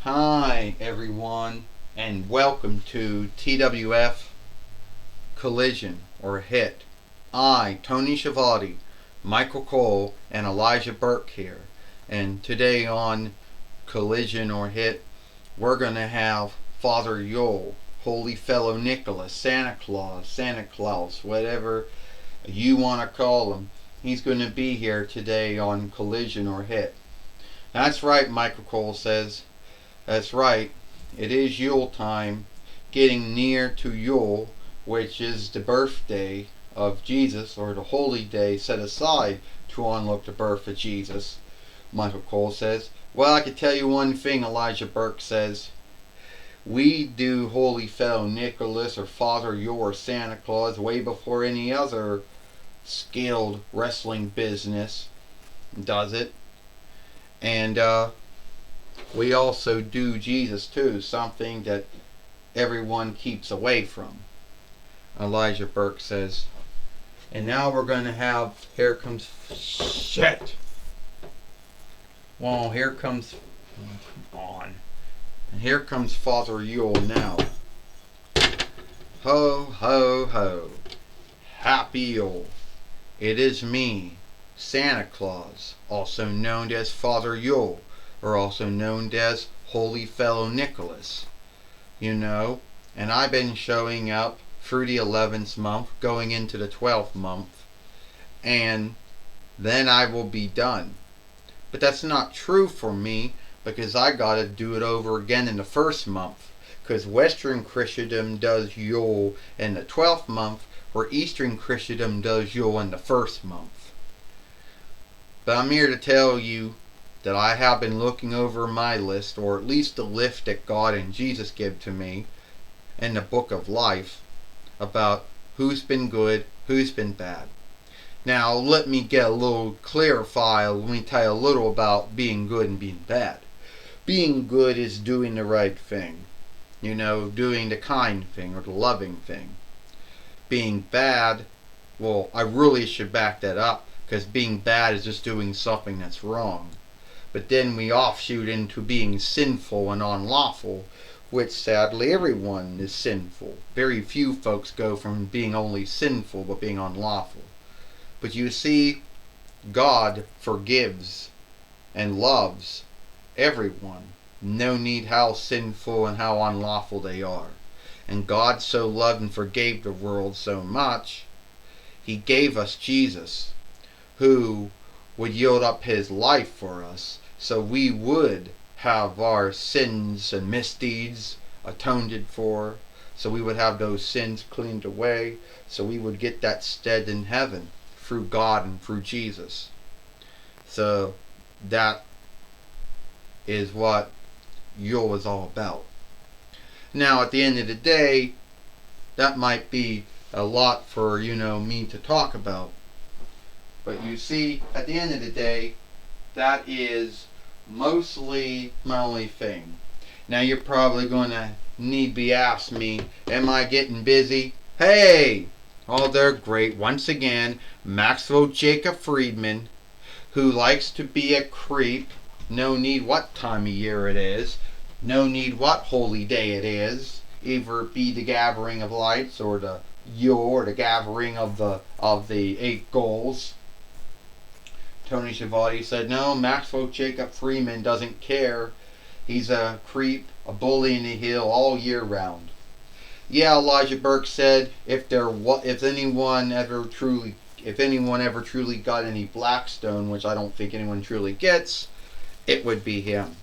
Hi everyone, and welcome to TWF Collision or Hit. I, Tony Schiavone, Michael Cole, and Elijah Burke here. And today on Collision or Hit, we're going to have Father Yule, Holy Fellow Nicholas, Santa Claus, whatever you want to call him. He's going to be here today on Collision or Hit. That's right, Michael Cole says. That's right, it is Yule time, getting near to Yule, which is the birthday of Jesus, or the holy day set aside to unlock the birth of Jesus, Michael Cole says. Well, I can tell you one thing, Elijah Burke says. We do Holy Fellow Nicholas or Father Yule or Santa Claus way before any other skilled wrestling business does it. And, we also do Jesus too, something that everyone keeps away from, Elijah Burke says. And now we're going to have, here comes Father Yule now. Ho, ho, ho. Happy Yule. It is me, Santa Claus, also known as Father Yule, or also known as Holy Fellow Nicholas. And I've been showing up through the 11th month, going into the 12th month, and then I will be done. But that's not true for me, because I gotta do it over again in the first month, because Western Christendom does Yule in the 12th month, where Eastern Christendom does Yule in the first month. But I'm here to tell you that I have been looking over my list, or at least the list that God and Jesus give to me in the book of life, about who's been good, who's been bad. Now let me get a little clarify, let me tell you a little about being good and being bad. Being good is doing the right thing, doing the kind thing or the loving thing. Being bad, well, I really should back that up, because being bad is just doing something that's wrong. But then we offshoot into being sinful and unlawful, which sadly everyone is sinful. Very few folks go from being only sinful but being unlawful. But you see, God forgives and loves everyone. No need how sinful and how unlawful they are. And God so loved and forgave the world so much, He gave us Jesus, who would yield up His life for us, so we would have our sins and misdeeds atoned for, so we would have those sins cleaned away, so we would get that stead in heaven through God and through Jesus. So that is what Yule is all about. Now at the end of the day, that might be a lot for me to talk about. But you see, at the end of the day, that is mostly my only thing. Now you're probably going to be asking me, am I getting busy? Hey! Oh, they're great. Once again, Maxwell Jacob Friedman, who likes to be a creep. No need what time of year it is. No need what holy day it is. Either it be the gathering of lights or the Yule or the gathering of the 8 goals. Tony Schiavone said, no, Maxwell Jacob Friedman doesn't care. He's a creep, a bully in the hill all year round. Yeah, Elijah Burke said, if anyone ever truly got any Blackstone, which I don't think anyone truly gets, it would be him.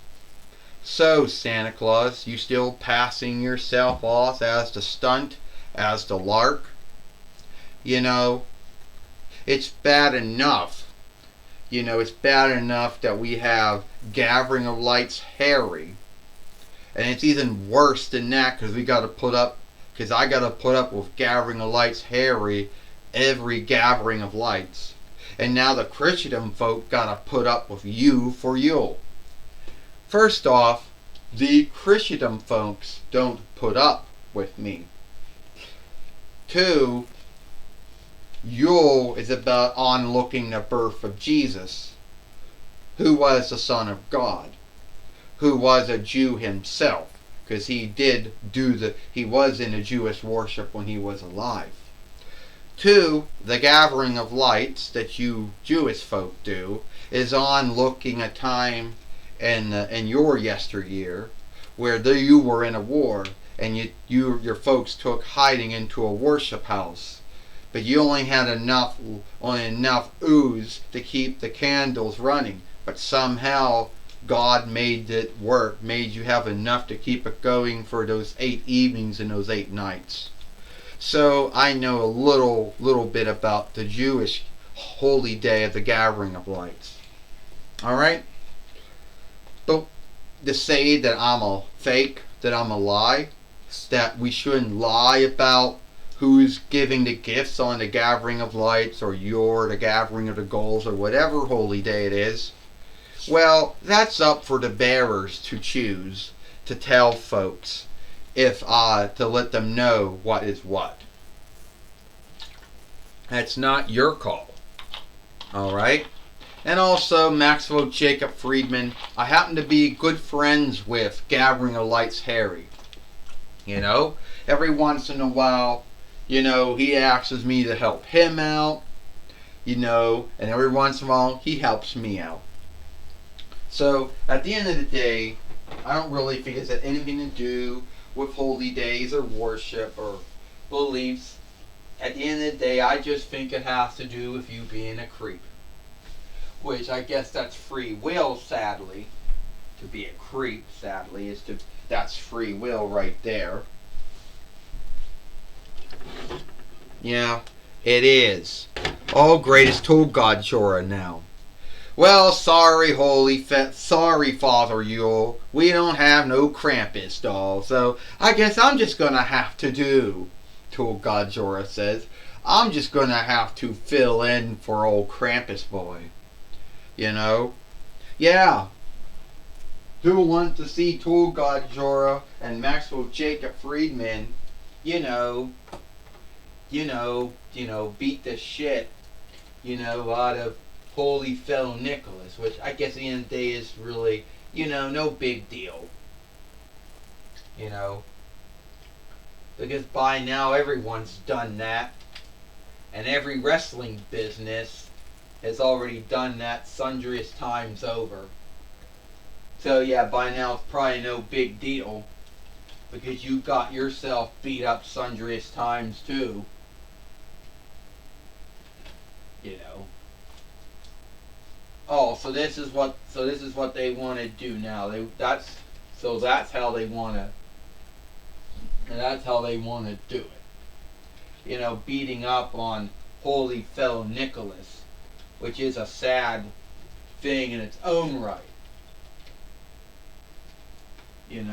So, Santa Claus, you still passing yourself off as the stunt, as the lark? It's bad enough. It's bad enough that we have Gathering of Lights Harry. And it's even worse than that, because I got to put up with Gathering of Lights Harry every Gathering of Lights. And now the Christendom folk got to put up with you for Yule. First off, the Christendom folks don't put up with me. 2, Yule is about onlooking the birth of Jesus, who was the Son of God, who was a Jew himself, because he was in a Jewish worship when he was alive. 2, the gathering of lights that you Jewish folk do is on looking a time in your yesteryear where you were in a war and your folks took hiding into a worship house, but you only had enough ooze to keep the candles running, but somehow God made it work, made you have enough to keep it going for those 8 evenings and those 8 nights. So I know a little bit about the Jewish holy day of the gathering of lights. Alright? But to say that I'm a fake, that I'm a lie, that we shouldn't lie about who's giving the gifts on the gathering of lights, or the gathering of the goals, or whatever holy day it is, well, that's up for the bearers to choose, to tell folks, to let them know what is what. That's not your call. Alright? And also, Maxwell Jacob Friedman, I happen to be good friends with Gathering of Lights Harry. Every once in a while, he asks me to help him out, and every once in a while, he helps me out. So, at the end of the day, I don't really think it's had anything to do with holy days or worship or beliefs. At the end of the day, I just think it has to do with you being a creep. Which I guess that's free will, sadly. To be a creep, sadly, that's free will right there. Yeah, it is. Oh, greatest tool God Jorah now. Well, sorry, sorry, Father Yule. We don't have no Krampus doll, so I guess I'm just gonna have to do, Tool God Jorah says. I'm just gonna have to fill in for old Krampus boy. Yeah. Who want to see Tool God Jorah and Maxwell Jacob Friedman, beat the shit, out of Holy Fellow Nicholas, which I guess at the end of the day is really, no big deal. Because by now everyone's done that. And every wrestling business has already done that sundriest times over. So yeah, by now it's probably no big deal, because you got yourself beat up sundriest times too. Oh, so this is what they want to do now. That's how they want to do it. Beating up on Holy Fellow Nicholas, which is a sad thing in its own right. And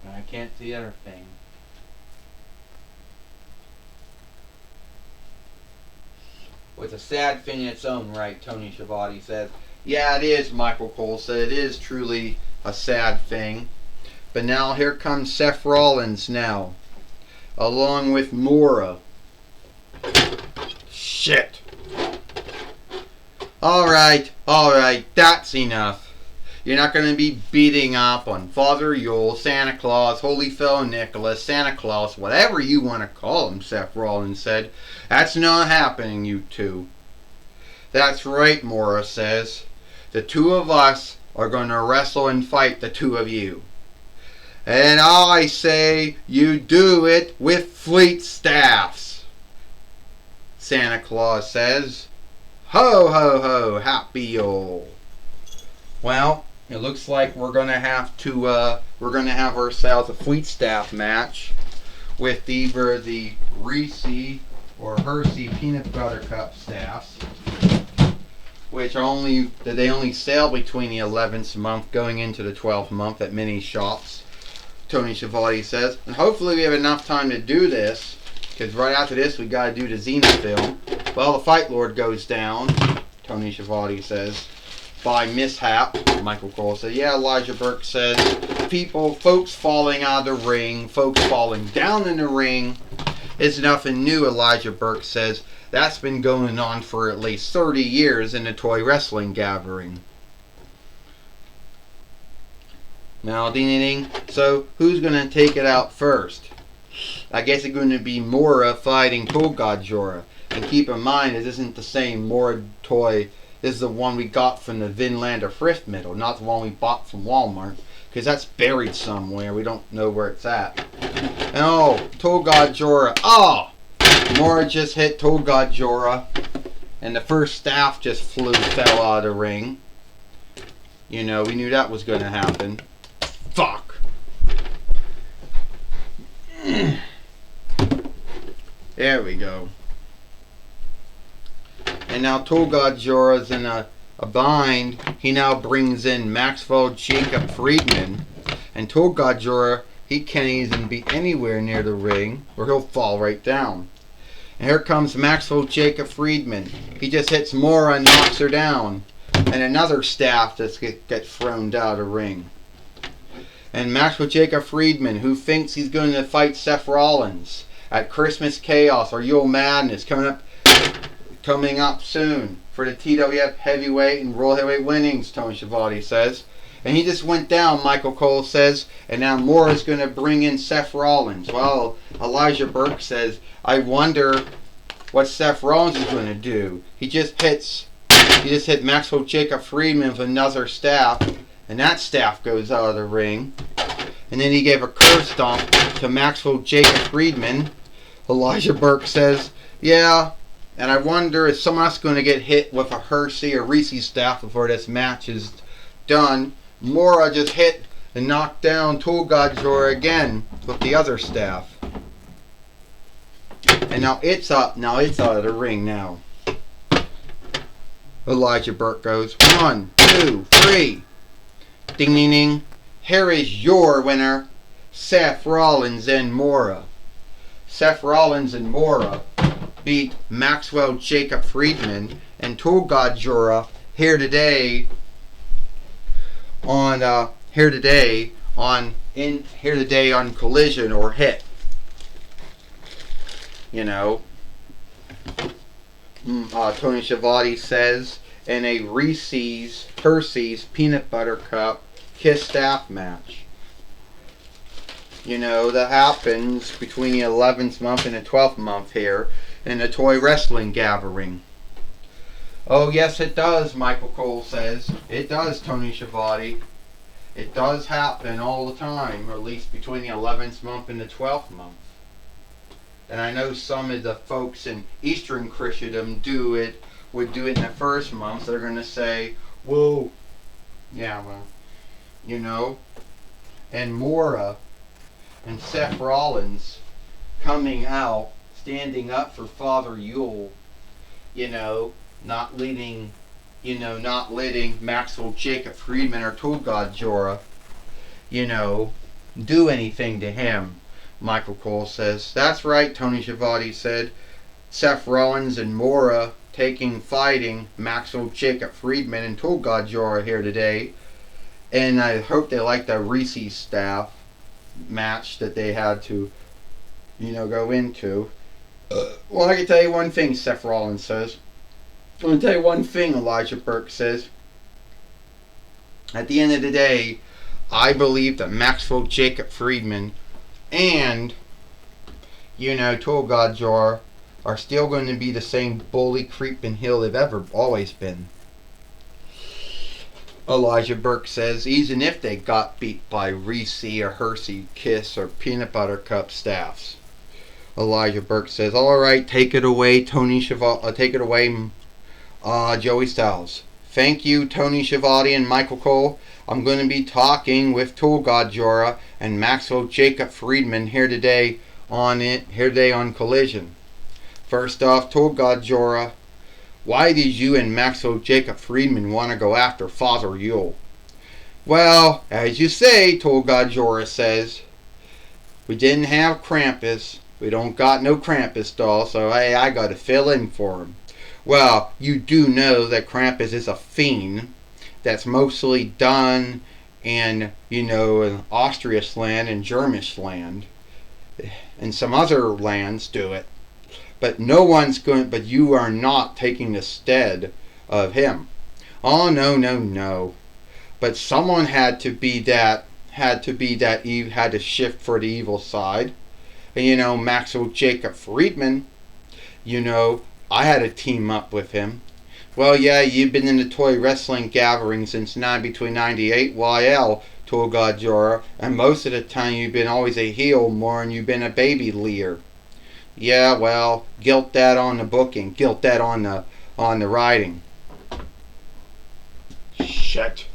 I can't see the other thing. Well, it's a sad thing in its own right, Tony Schiavone says. Yeah, it is, Michael Cole said. It is truly a sad thing. But now here comes Seth Rollins now, along with Mora. Shit. Alright, that's enough. You're not going to be beating up on Father Yule, Santa Claus, Holy Fellow Nicholas, Santa Claus, whatever you want to call him, Seth Rollins said. That's not happening, you two. That's right, Mora says. The two of us are going to wrestle and fight the two of you. And I say you do it with fleet staffs, Santa Claus says. Ho, ho, ho, happy Yule. Well, it looks like we're gonna have ourselves a fleet staff match with either the Reese or Hershey peanut butter cup staffs, which they only sell between the 11th month going into the 12th month at many shops, Tony Schiavone says. And hopefully we have enough time to do this, because right after this we gotta do the Xena film. Well, the Fight Lord goes down, Tony Schiavone says, by mishap. Michael Cole said, yeah, Elijah Burke says, folks falling out of the ring, folks falling down in the ring is nothing new, Elijah Burke says. That's been going on for at least 30 years in the toy wrestling gathering. Now, ding ding ding. So, who's going to take it out first? I guess it's going to be Mora fighting Tool God Jorah. And keep in mind, this isn't the same Mora toy. This is the one we got from the Vinland Thrift Middle, not the one we bought from Walmart. Because that's buried somewhere. We don't know where it's at. And oh, Tool God Jorah. Oh! Mora just hit Tool God Jorah. And the first staff just fell out of the ring. You know, we knew that was going to happen. Fuck! There we go. And now Tool God Jorah's in a bind. He now brings in Maxwell Jacob Friedman. And Tool God Jorah, he can't even be anywhere near the ring, or he'll fall right down. And here comes Maxwell Jacob Friedman. He just hits Mora and knocks her down. And another staff just gets thrown out of the ring. And Maxwell Jacob Friedman, who thinks he's going to fight Seth Rollins at Christmas Chaos or Yule Madness coming up soon for the TWF Heavyweight and World Heavyweight winnings, Tony Schiavone says. And he just went down, Michael Cole says, and now Mora's going to bring in Seth Rollins. Well, Elijah Burke says, I wonder what Seth Rollins is going to do. He just hit Maxwell Jacob Friedman with another staff, and that staff goes out of the ring. And then he gave a curve stomp to Maxwell Jacob Friedman. Elijah Burke says, yeah, and I wonder if someone else is going to get hit with a Hersey or Reese staff before this match is done. Mora just hit and knocked down Tool God Jorah again with the other staff. And now it's up. Now it's out of the ring now. Elijah Burke goes, 1, 2, 3. Ding ding ding. Here is your winner, Seth Rollins and Mora. Seth Rollins and Mora beat Maxwell Jacob Friedman and Tool God Jorah here today on Collision or Hit. You know, Tony Schiavone says in a Reese's Hershey's Peanut Butter Cup Kiss Staff match. You know, that happens between the 11th month and the 12th month here in the toy wrestling gathering. Oh yes it does, Michael Cole says. It does, Tony Schiavone. It does happen all the time, or at least between the 11th month and the 12th month. And I know some of the folks in Eastern Christendom would do it in the first month, so they're going to say, whoa, yeah, well, you know. And Mora and Seth Rollins coming out, standing up for Father Yule, you know, not letting Maxwell Jacob Friedman or Tool God Jorah, you know, do anything to him. Michael Cole says, that's right, Tony Schiavone said. Seth Rollins and Mora fighting Maxwell Jacob Friedman and Tool God Jorah here today. And I hope they like the Reese staff match that they had to, you know, go into. Well, I can tell you one thing, Seth Rollins says. I'm going to tell you one thing, Elijah Burke says. At the end of the day, I believe that Maxwell Jacob Friedman and, you know, Tool God Jorah are still going to be the same bully, creep, and heel they've always been. Elijah Burke says, even if they got beat by Reese or Hershey Kiss or Peanut Butter Cup staffs. Elijah Burke says, alright, take it away, Tony Schiavone, take it away, Joey Styles. Thank you, Tony Schiavone and Michael Cole. I'm going to be talking with Tool God Jorah and Maxwell Jacob Friedman here today on Collision. First off, Tool God Jorah, why did you and Maxwell Jacob Friedman want to go after Father Yule? Well, as you say, Tool God Jorah says, we didn't have Krampus. We don't got no Krampus doll, so hey, I got to fill in for him. Well, you do know that Krampus is a fiend that's mostly done in, you know, in Austria's land and Germish land. And some other lands do it. But but you are not taking the stead of him. Oh, no. But someone had to be that had to be that Eve had to shift for the evil side. And Maxwell Jacob Friedman, I had to team up with him. Well, yeah, you've been in the toy wrestling gathering since between 98 YL, told Godjora, and most of the time you've been always a heel more than you've been a baby leader. Yeah, well, guilt that on the booking, guilt that on the writing. Shit.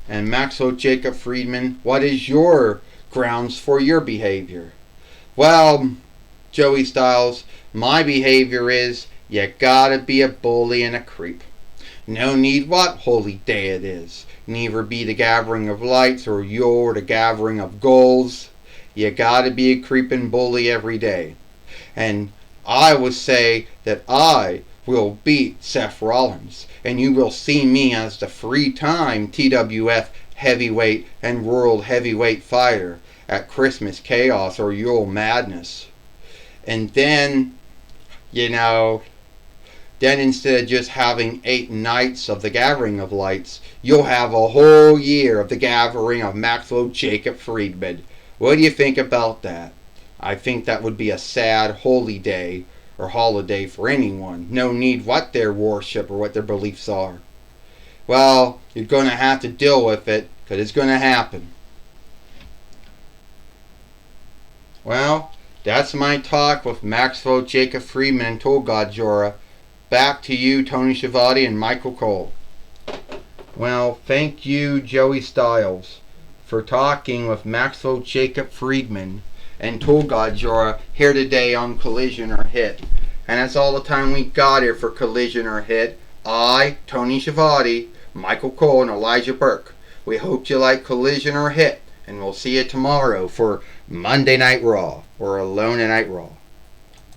And Maxwell Jacob Friedman, what is your grounds for your behavior? Well, Joey Styles, my behavior is you gotta be a bully and a creep. No need what holy day it is. Neither be the gathering of lights or you're the gathering of goals. You gotta be a creepin' bully every day. And I would say that I will beat Seth Rollins, and you will see me as the 3-time TWF heavyweight and world heavyweight fighter at Christmas Chaos or Yule Madness. And then, then instead of just having 8 nights of the Gathering of Lights, you'll have a whole year of the Gathering of Maxwell Jacob Friedman. What do you think about that? I think that would be a sad holy day or holiday for anyone. No need what their worship or what their beliefs are. Well, you're going to have to deal with it, because it's going to happen. Well, that's my talk with Maxwell Jacob Friedman and Told Godjora. Back to you, Tony Schiavone and Michael Cole. Well, thank you, Joey Styles, for talking with Maxwell Jacob Friedman and Told Godjora here today on Collision or Hit. And that's all the time we got here for Collision or Hit. I, Tony Schiavone, Michael Cole, and Elijah Burke. We hope you like Collision or Hit, and we'll see you tomorrow for Monday Night Raw or Alone at Night Raw.